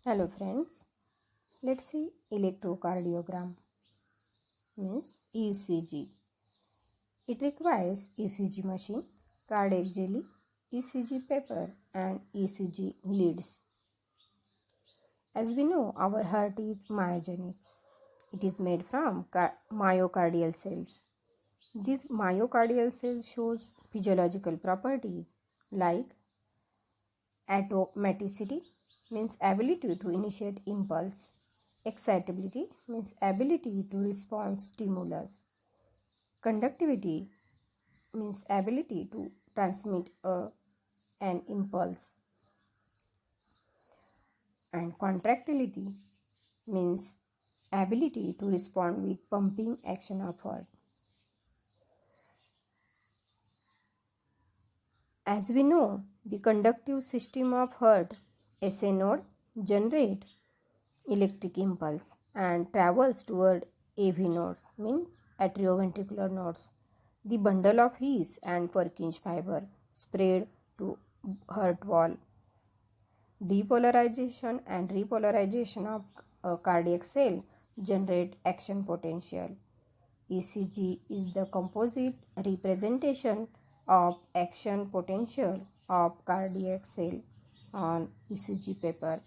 Hello friends, let's see electrocardiogram means ECG. It requires ECG machine, cardiac jelly, ECG paper and ECG leads. As we know, our heart is myogenic. It is made from myocardial cells. These myocardial cells shows physiological properties like automaticity means ability to initiate impulse. Excitability means ability to respond stimulus. Conductivity means ability to transmit an impulse. And contractility means ability to respond with pumping action of heart. As we know, the conductive system of heart, SA node, generate electric impulse and travels toward AV nodes, means atrioventricular nodes. The bundle of His and Purkinje fiber spread to heart wall. Depolarization and repolarization of a cardiac cell generate action potential. ECG is the composite representation of action potential of cardiac cell on ECG paper.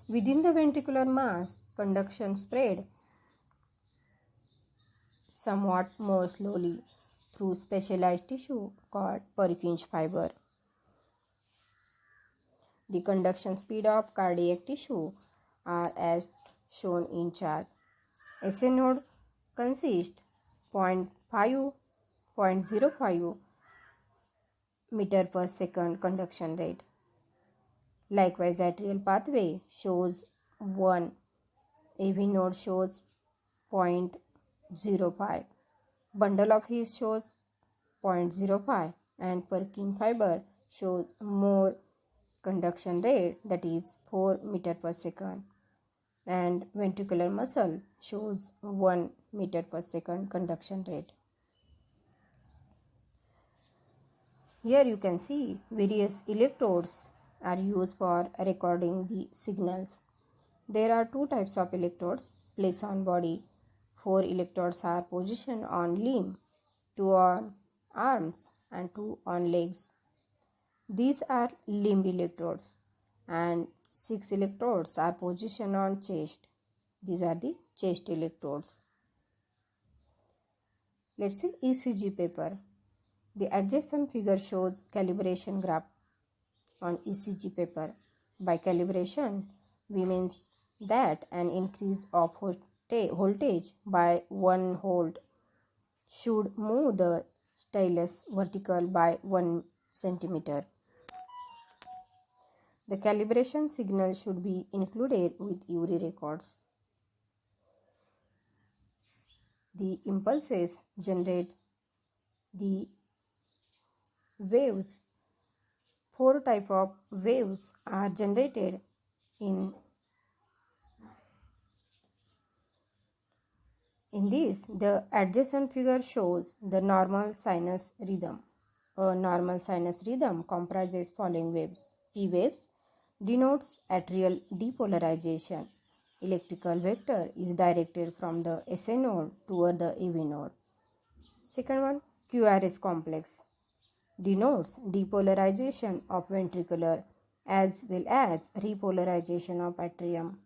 Within the ventricular mass, conduction spread somewhat more slowly through specialized tissue called Purkinje fiber. The conduction speed of cardiac tissue are as shown in chart. SA node consists 0.05 meter per second conduction rate. Likewise, atrial pathway shows 1. AV node shows 0.05. Bundle of His shows 0.05 and Purkinje fiber shows more conduction rate, that is 4 meter per second, and ventricular muscle shows 1 meter per second conduction rate. Here you can see various electrodes are used for recording the signals. There are two types of electrodes placed on body. 4 electrodes are positioned on limb, 2 on arms and 2 on legs. These are limb electrodes and 6 electrodes are positioned on chest. These are the chest electrodes. Let's see ECG paper. The adjacent figure shows calibration graph on ECG paper. By calibration, we mean that an increase of voltage by 1 volt should move the stylus vertical by 1 centimeter. The calibration signal should be included with URI records. The impulses generate the waves. 4 types of waves are generated in this. The adjacent figure shows the normal sinus rhythm. A normal sinus rhythm comprises following waves. P waves denotes atrial depolarization. Electrical vector is directed from the SA node toward the AV node. Second one, QRS complex denotes depolarization of ventricular as well as repolarization of atrium.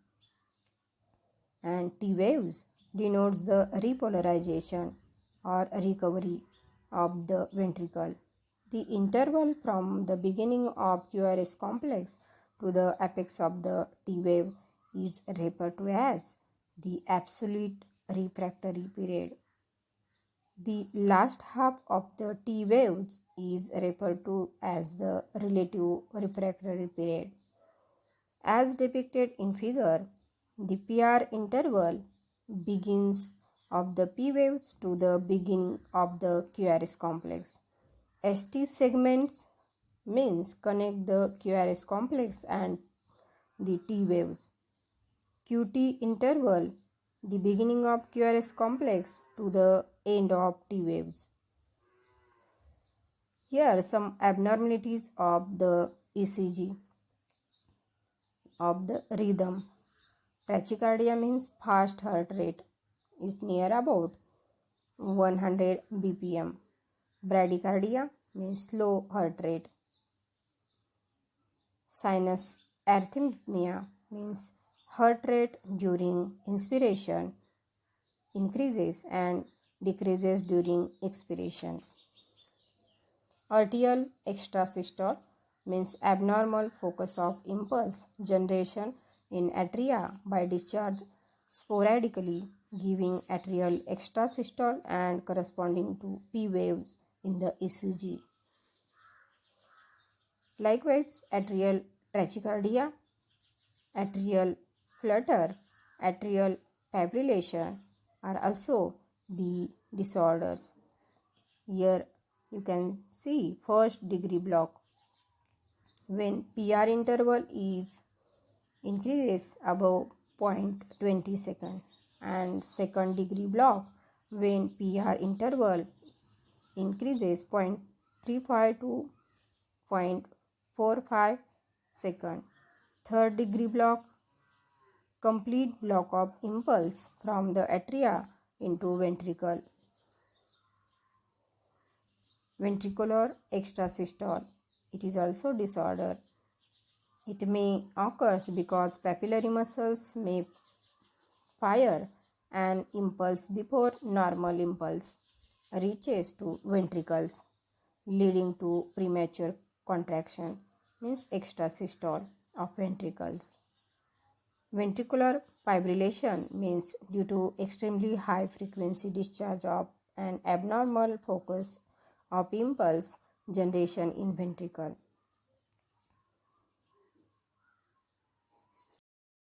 And T waves denotes the repolarization or recovery of the ventricle. The interval from the beginning of QRS complex to the apex of the T waves is referred to as the absolute refractory period. The last half of the T waves is referred to as the relative refractory period. As depicted in figure, the PR interval begins of the P waves to the beginning of the QRS complex. ST segments means connect the QRS complex and the T waves. QT interval, the beginning of QRS complex to the end of T waves. Here are some abnormalities of the ECG. of the rhythm. Tachycardia means fast heart rate is near about 100 bpm. Bradycardia means slow heart rate. Sinus arrhythmia means heart rate during inspiration increases and decreases during expiration. Arterial extrasystole means abnormal focus of impulse generation in atria by discharge sporadically, giving atrial extrasystole and corresponding to P waves in the ECG. Likewise, atrial tachycardia, atrial flutter, atrial fibrillation are also the disorders. Here you can see first degree block when PR interval is increases above 0.20 second, and second degree block when PR interval increases 0.35 to 0.45 second. Third degree block, complete block of impulse from the atria into ventricle. Ventricular extrasystole, it is also disorder. It may occur because papillary muscles may fire an impulse before normal impulse reaches to ventricles, leading to premature contraction, means extrasystole of ventricles. Ventricular fibrillation means due to extremely high frequency discharge of an abnormal focus of impulse generation in ventricle.